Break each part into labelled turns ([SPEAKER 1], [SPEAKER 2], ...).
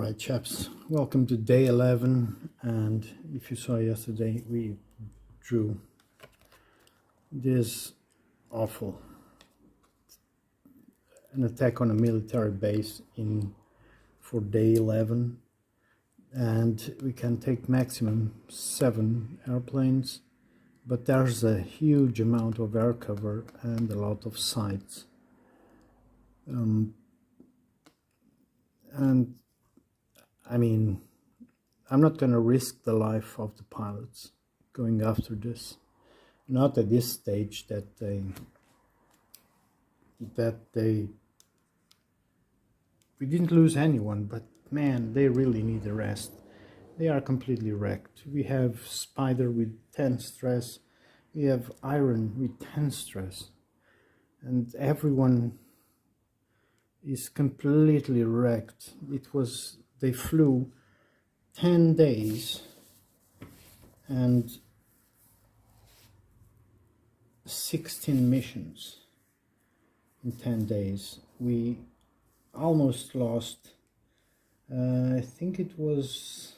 [SPEAKER 1] Alright chaps, welcome to day 11, and if you saw yesterday we drew this awful an attack on a military base for day 11, and we can take maximum 7 airplanes, but there's a huge amount of air cover and a lot of sights, and I mean, I'm not going to risk the life of the pilots going after this. Not at this stage that we didn't lose anyone, but man, they really need a rest. They are completely wrecked. We have Spider with 10 stress. We have Iron with 10 stress. And everyone is completely wrecked. They flew 10 days and 16 missions in 10 days. We almost lost, I think it was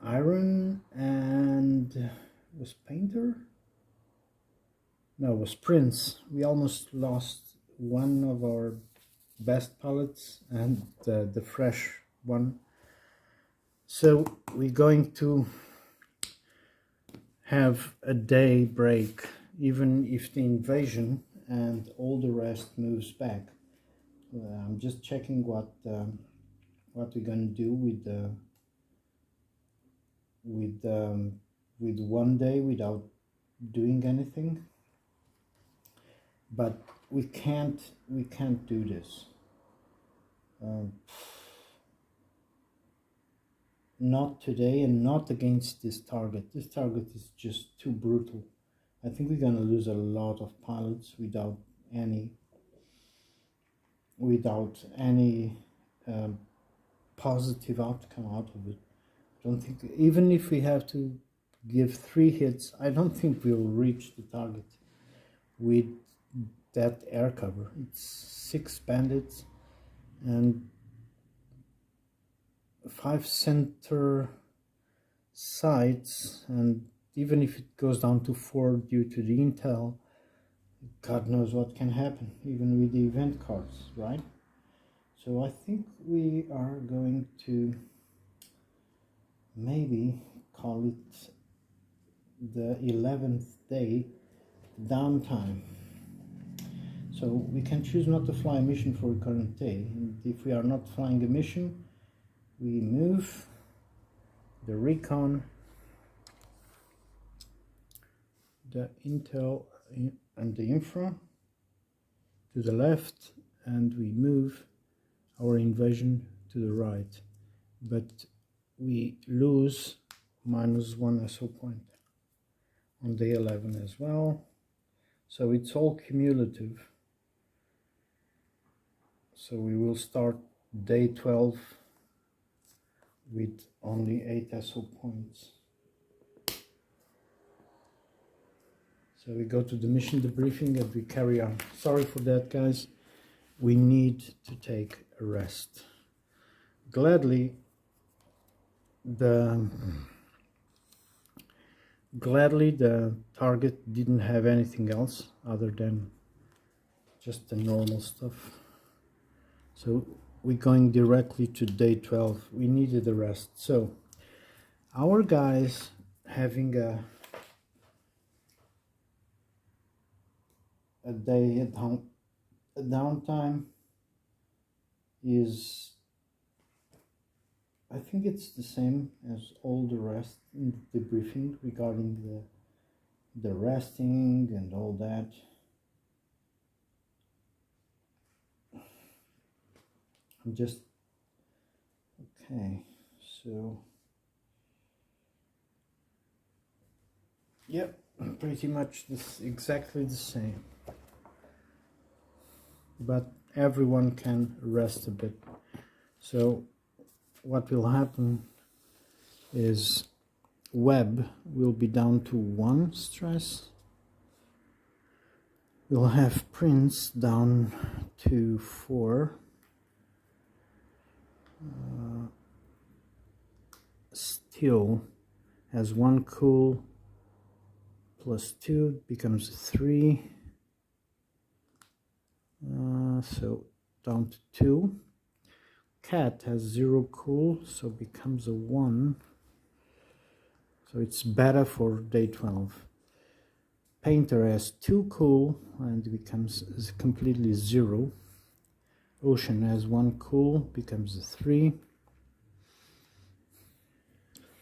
[SPEAKER 1] Iron and was Painter? No, it was Prince. We almost lost one of our best pilots and the fresh one. So we're going to have a day break, even if the invasion and all the rest moves back. I'm just checking what we're gonna do with 1 day without doing anything. But we can't do this. Not today, and not against this target. This target is just too brutal. I think we're gonna lose a lot of pilots without any positive outcome out of it. I don't think, even if we have to give 3 hits, I don't think we'll reach the target with that air cover. It's 6 bandits and 5 center sites, and even if it goes down to 4 due to the intel, God knows what can happen, even with the event cards, right? So I think we are going to maybe call it the 11th day downtime. So we can choose not to fly a mission for a current day, and if we are not flying a mission, we move the recon, the intel and the infra to the left, and we move our invasion to the right, but we lose -1 SO point on day 11 as well. So it's all cumulative. So we will start day 12 with only 8 SO points. So we go to the mission debriefing and we carry on. Sorry for that, guys. We need to take a rest. Gladly the target didn't have anything else other than just the normal stuff. So we're going directly to day 12. We needed a rest. So our guys having a day at home, a downtime is, I think it's the same as all the rest in the debriefing regarding the resting and all that. I'm just okay, so yep, pretty much exactly the same, but everyone can rest a bit. So what will happen is Web will be down to 1 stress. We'll have Prince down to 4. still has 1 cool plus 2 becomes a 3, so down to 2. Cat has 0 cool, so becomes a 1, so it's better for day 12. Painter has 2 cool and becomes completely 0. Ocean has 1 cool, becomes a 3.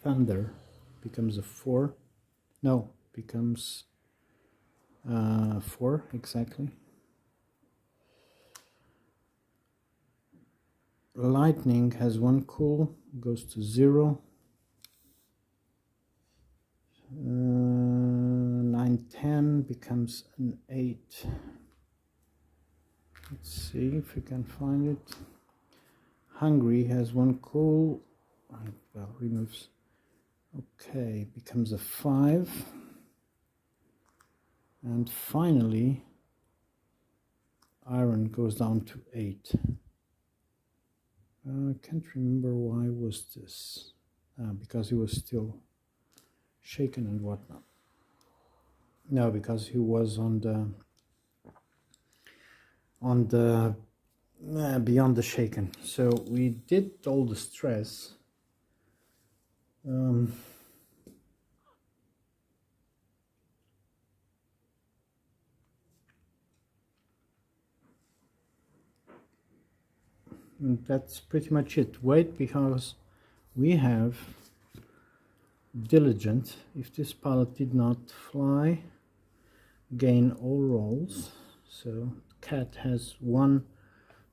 [SPEAKER 1] Thunder becomes a 4. No, becomes 4 exactly. Lightning has 1 cool, goes to 0. 9, 10 becomes an 8. Let's see if we can find it. Hungry has 1 cool, well, removes. Okay, becomes a 5. And finally, iron goes down to 8. I can't remember why was this. Because he was still shaken and whatnot. No, because he was on the beyond the shaken. So we did all the stress. And that's pretty much it. Wait, because we have diligent. If this pilot did not fly, gain all rolls. So cat has 1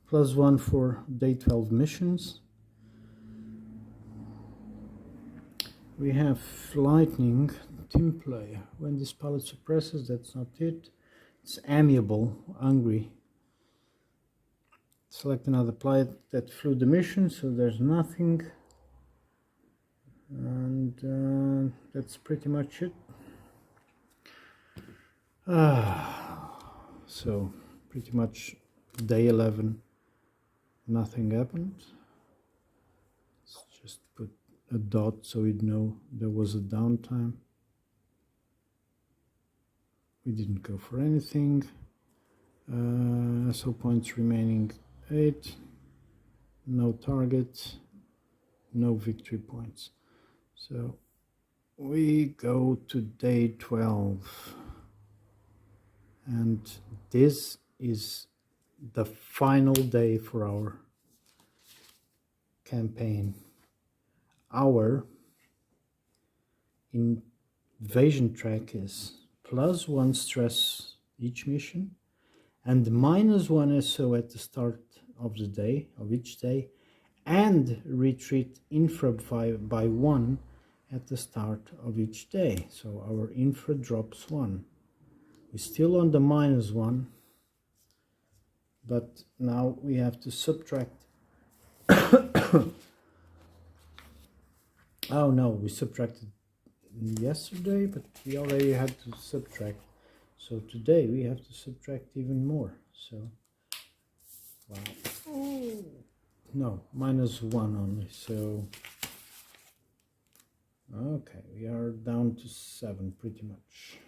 [SPEAKER 1] plus 1 for day 12 missions. We have lightning team play. When this pilot suppresses, that's not it. It's amiable, angry. Select another pilot that flew the mission, so there's nothing. And that's pretty much it. So pretty much day 11, nothing happened. Let's just put a dot so we'd know there was a downtime. We didn't go for anything. So points remaining 8. No target, no victory points. So we go to day 12. And this is the final day for our campaign. Our invasion track is +1 stress each mission and -1 SO at the start of the day, of each day, and retreat infra by 1 at the start of each day. So our infra drops 1. We're still on the -1, but now we have to subtract. Oh no, we subtracted yesterday, but we already had to subtract. So today we have to subtract even more. So, wow. No, -1 only. So, okay, we are down to 7 pretty much.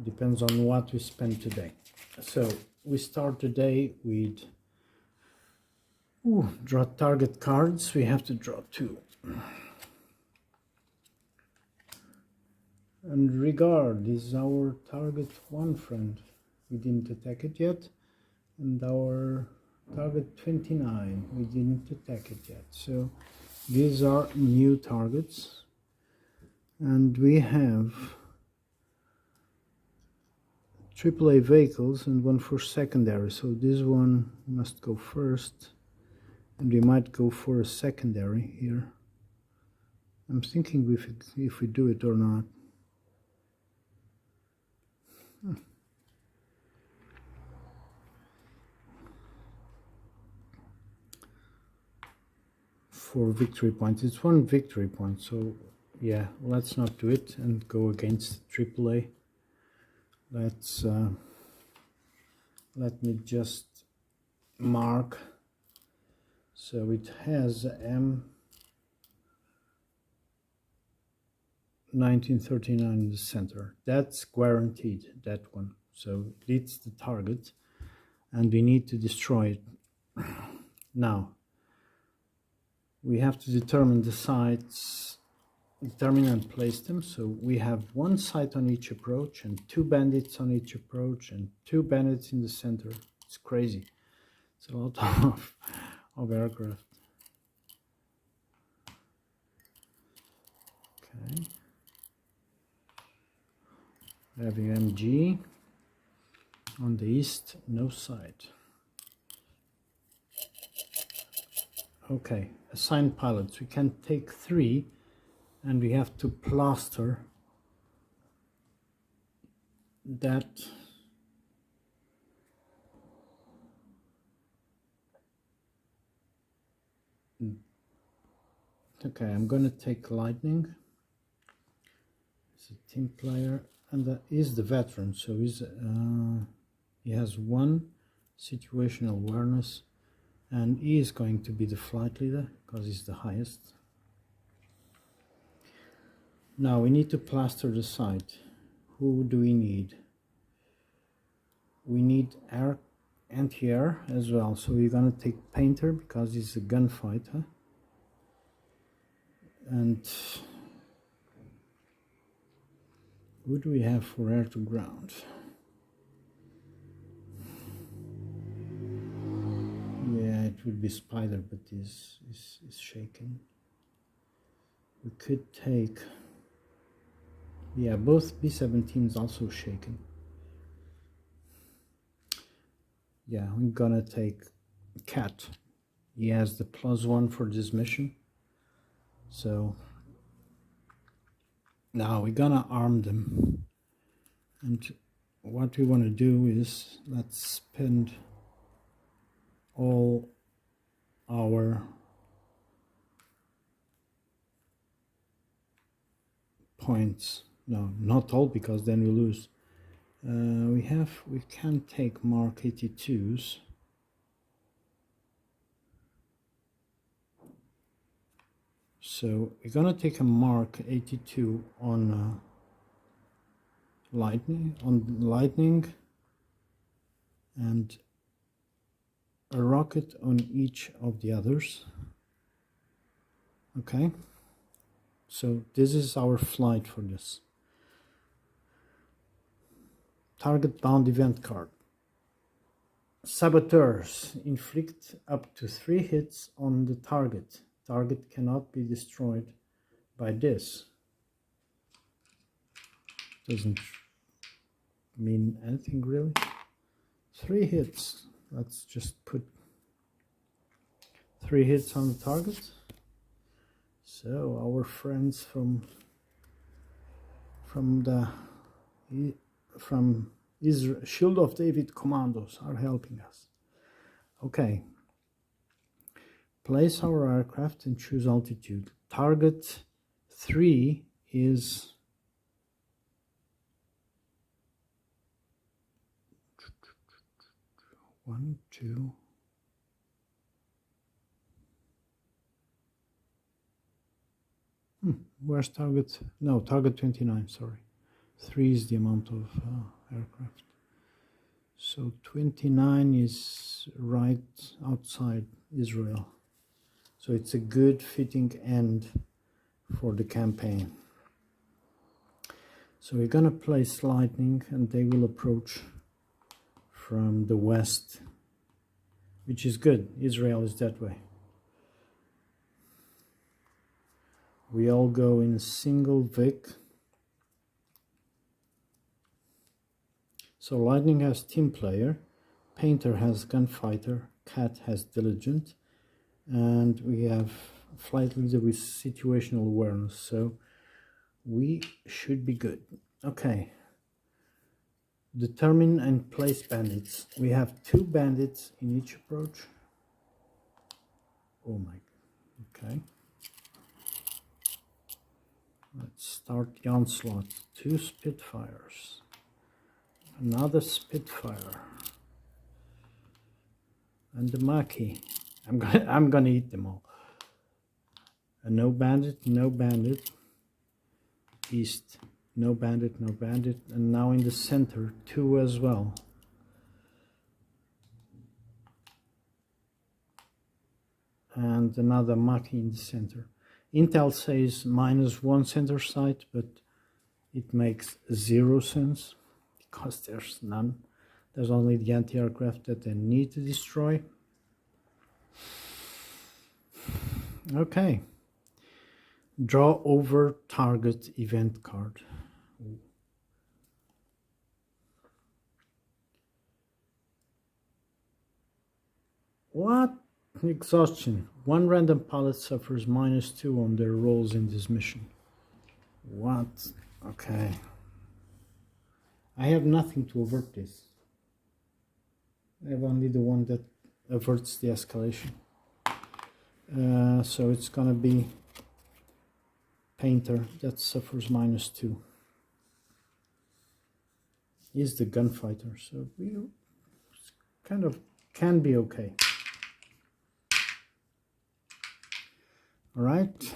[SPEAKER 1] Depends on what we spend today. So we start today with draw target cards. We have to draw 2. And regard is our target 1 friend. We didn't attack it yet. And our target 29, we didn't attack it yet. So these are new targets. And we have AAA vehicles and 1 for secondary. So this one must go first. And we might go for a secondary here. I'm thinking if we do it or not. For victory points, it's 1 victory point, so yeah, let's not do it and go against AAA. Let's let me just mark So it has M1939 in the center. That's guaranteed, that one. So it's the target, and we need to destroy it. Now, we have to determine the sites, determine and place them. So we have one site on each approach and 2 bandits on each approach and 2 bandits in the center. It's crazy. It's a lot of aircraft. Okay. Having MG on the east, no site. Okay, assign pilots. We can take 3, and we have to plaster that. Okay, I'm gonna take Lightning. It's a team player, and that is the veteran. So he has 1 situational awareness, and he is going to be the flight leader because he's the highest. Now we need to plaster the site. Who do we need? We need anti-air as well. So we're gonna take Painter because he's a gunfighter. And who do we have for air to ground? Yeah, it would be Spider, but is shaken. We could take, yeah, both B-17s also shaken. Yeah, I'm gonna take Cat. He has the +1 for this mission. So now we're gonna arm them. And what we want to do is, let's spend all our points. No, not all, because then we lose. We can take Mark 82s. So we're gonna take a Mark 82 on lightning, and a rocket on each of the others. Okay, so this is our flight for this. Target bound event card. Saboteurs inflict up to 3 hits on the target. Target cannot be destroyed by this. Doesn't mean anything really. 3 hits. Let's just put 3 hits on the target. So our friends from Israel, Shield of David commandos are helping us. Okay. Place our aircraft and choose altitude. Target 3 is one, two. Where's target? No, target 29, sorry. 3 is the amount of aircraft. So 29 is right outside Israel. So it's a good fitting end for the campaign. So we're gonna place Lightning, and they will approach from the west, which is good. Israel is that way. We all go in a single Vic. So Lightning has team player, Painter has gunfighter, Cat has diligent, and we have flight leader with situational awareness. So we should be good. Okay. Determine and place bandits. We have 2 bandits in each approach. Oh my, okay. Let's start the onslaught. 2 Spitfires. Another Spitfire. And the Maki. I'm gonna eat them all. No bandit, no bandit. East, no bandit, no bandit. And now in the center, 2 as well. And another Maki in the center. Intel says -1 center site, but it makes 0 sense because there's none. There's only the anti-aircraft that they need to destroy. Okay. Draw over target event card. What? Exhaustion. 1 random pilot suffers -2 on their rolls in this mission. What? Okay. I have nothing to avert this. I have only the one that averts the escalation. So it's gonna be Painter that suffers -2. He's the gunfighter, so we kind of can be okay. All right.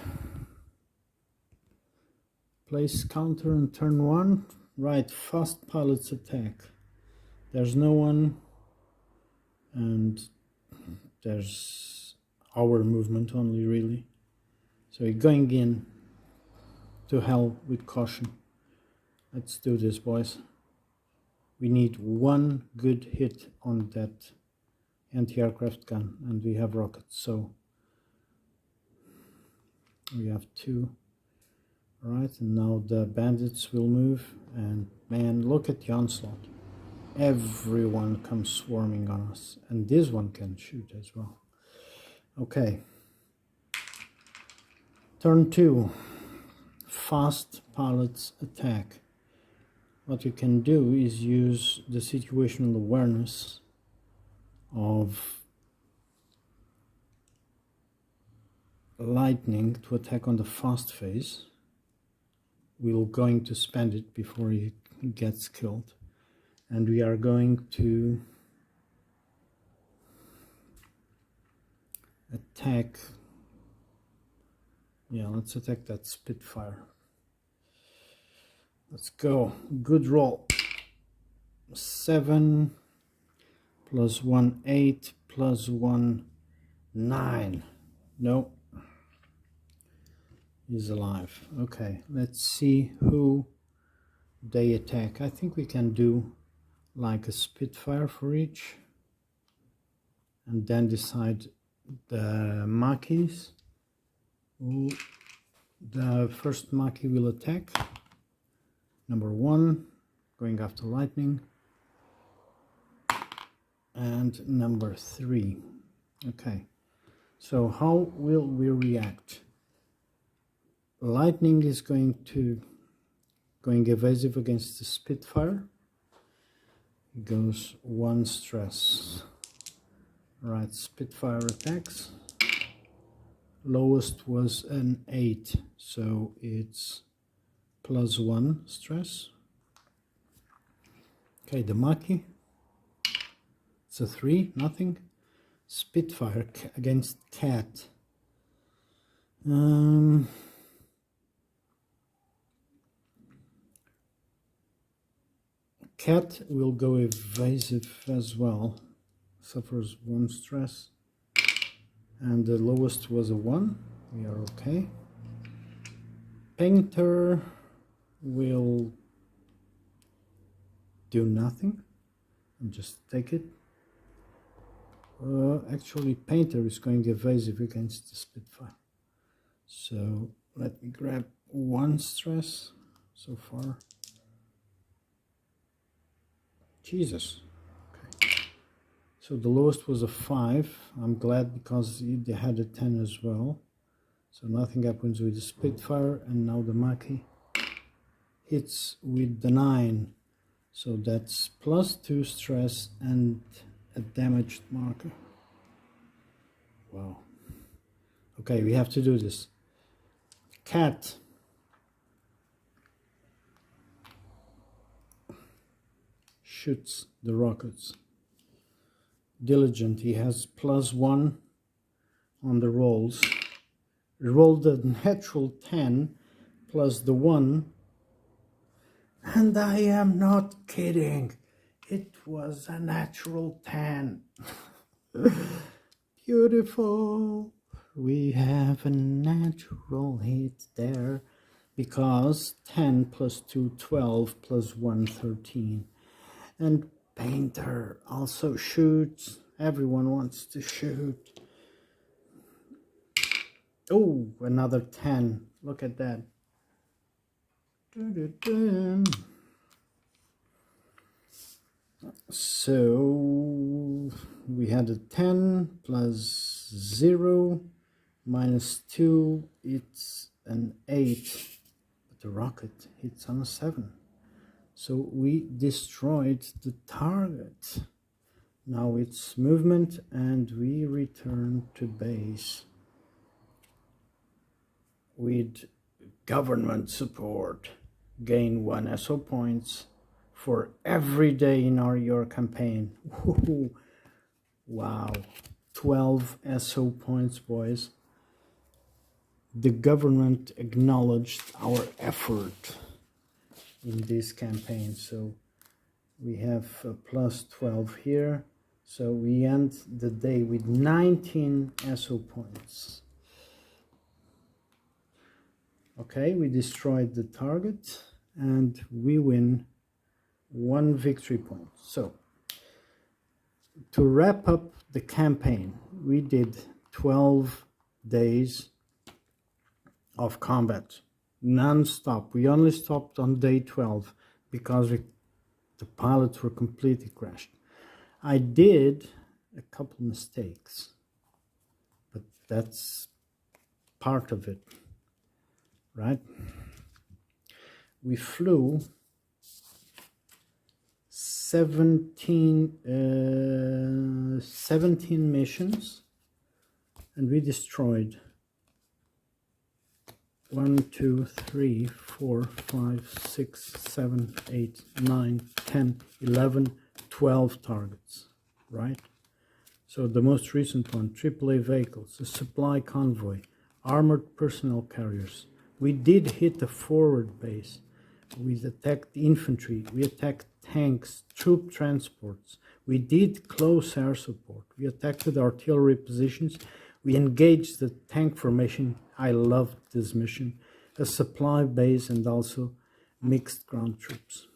[SPEAKER 1] Place counter on turn 1. Right, fast pilots attack. There's no one, and there's our movement only, really. So we're going in to hell with caution. Let's do this, boys. We need 1 good hit on that anti-aircraft gun, and we have rockets, so we have 2. Alright, and now the bandits will move, and man, look at the onslaught. Everyone comes swarming on us, and this one can shoot as well. Okay. Turn 2. Fast pilots attack. What you can do is use the situational awareness of lightning to attack on the fast phase. We're going to spend it before he gets killed, and we are going to attack. Yeah, let's attack that Spitfire. Let's go. Good roll. 7 plus 1 8 plus 1 9. No. He's alive. Okay, let's see who they attack. I think we can do like a Spitfire for each, and then decide the Makis. Who the first Maki will attack. Number 1, going after lightning, and number 3. Okay, so how will we react? Lightning is going evasive against the Spitfire. It goes 1 stress. Right, Spitfire attacks. Lowest was an 8, so it's +1 stress. Okay, the Maki. It's a 3, nothing. Spitfire against Cat. Cat will go evasive as well. Suffers 1 stress. And the lowest was a 1. We are okay. Painter will do nothing and just take it. Actually, Painter is going evasive against the Spitfire. So let me grab 1 stress so far. Jesus. Okay. So the lowest was a 5. I'm glad because they had a 10 as well. So nothing happens with the Spitfire, and now the Maki hits with the 9. So that's +2 stress and a damaged marker. Wow. Okay, we have to do this. Cat. Shoots the rockets. Diligent, he has +1 on the rolls. Roll the natural 10 plus the 1, and I am not kidding. It was a natural 10. Beautiful. We have a natural hit there because 10 plus 2, 12 plus 1, 13. And Painter also shoots. Everyone wants to shoot. Oh, another 10. Look at that. So we had a 10 plus 0 minus 2, it's an 8. But the rocket hits on a 7. So we destroyed the target. Now it's movement and we return to base with government support. Gain 1 SO points for every day in your campaign. Woohoo. Wow, 12 SO points, boys. The government acknowledged our effort in this campaign, so we have a plus 12 here. So we end the day with 19 SO points. Okay, we destroyed the target and we win 1 victory point. So to wrap up the campaign, we did 12 days of combat non-stop. We only stopped on day 12 because the pilots were completely crashed. I did a couple mistakes, but that's part of it, right? We flew 17 missions and we destroyed 1, 2, 3, 4, 5, 6, 7, 8, 9, 10, 11, 12 targets, right? So the most recent one, AAA vehicles, a supply convoy, armored personnel carriers. We did hit the forward base. We attacked infantry. We attacked tanks, troop transports. We did close air support. We attacked the artillery positions. We engaged the tank formation. I loved this mission. A supply base and also mixed ground troops.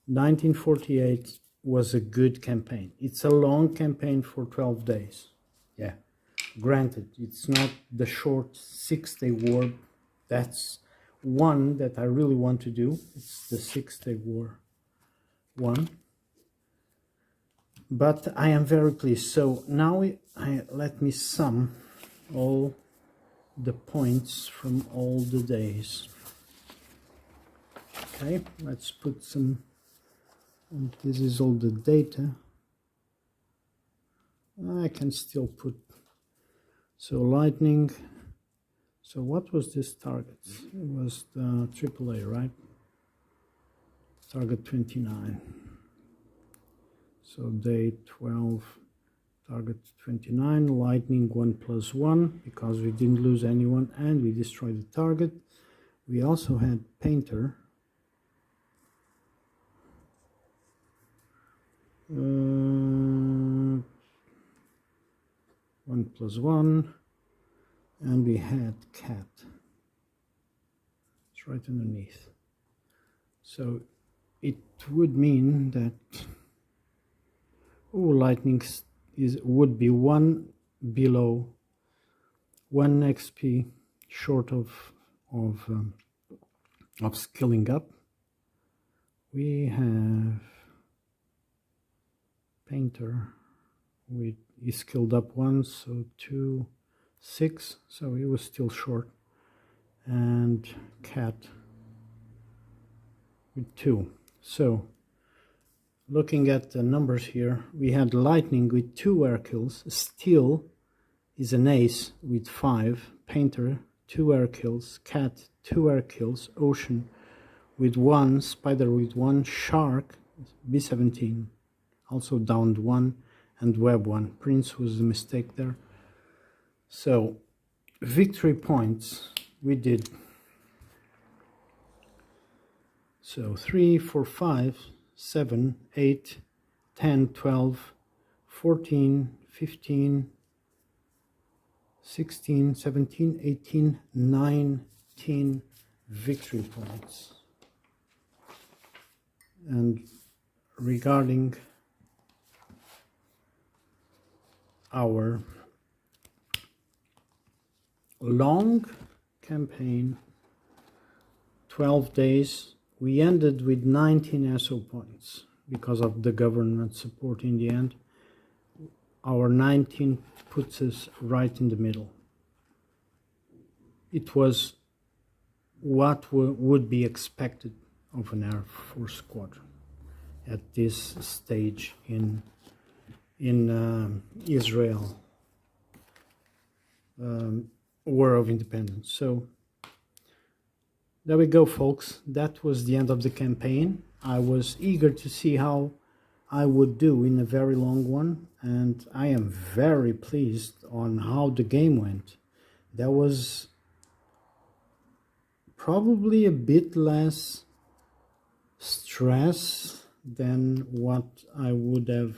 [SPEAKER 1] 1948 was a good campaign. It's a long campaign for 12 days. Yeah, granted, it's not the short 6-day war. That's one that I really want to do. It's the 6-day war one. But I am very pleased. So now let me sum all the points from all the days. Okay, let's put some, and this is all the data. I can still put, so lightning. So what was this target? It was the AAA, right? Target 29. So day 12, target 29, lightning 1 plus 1, because we didn't lose anyone and we destroyed the target. We also had Painter. 1 plus 1, and we had Cat. It's right underneath. So it would mean that lightning would be 1 below, 1 XP short of skilling up. We have Painter with he skilled up 1, so 2, 6, so he was still short, and Cat with 2. So looking at the numbers here, we had Lightning with 2 air kills, Steel is an ace with 5, Painter 2 air kills, Cat 2 air kills, Ocean with 1, Spider with 1, Shark B17 also downed 1, and web 1. Prince was a mistake there. So victory points we did. So 3, 4, 5, 7, 8, 10, 12, 14, 15, 16, 17, 18, 19 victory points. And regarding our long campaign, 12 days, we ended with 19 SO points because of the government support in the end. Our 19 puts us right in the middle. It was what would be expected of an Air Force squadron at this stage in Israel War of Independence. So there we go, folks. That was the end of the campaign. I was eager to see how I would do in a very long one, and I am very pleased on how the game went. There was probably a bit less stress than what I would have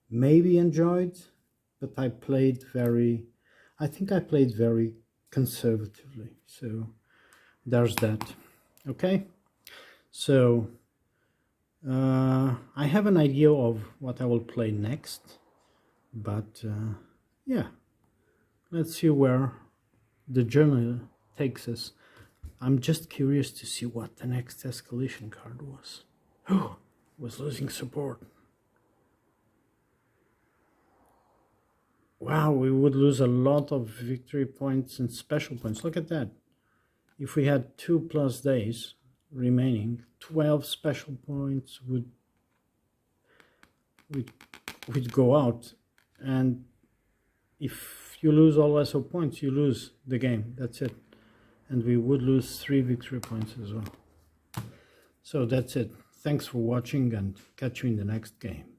[SPEAKER 1] maybe enjoyed, but I think I played very conservatively. So there's that. Okay, so I have an idea of what I will play next, but yeah, let's see where the journey takes us. I'm just curious to see what the next escalation card was. Oh, was losing support. Wow, we would lose a lot of victory points and special points. Look at that. If we had 2+ days remaining, 12 special points would go out. And if you lose all SO points, you lose the game. That's it. And we would lose 3 victory points as well. So that's it. Thanks for watching, and catch you in the next game.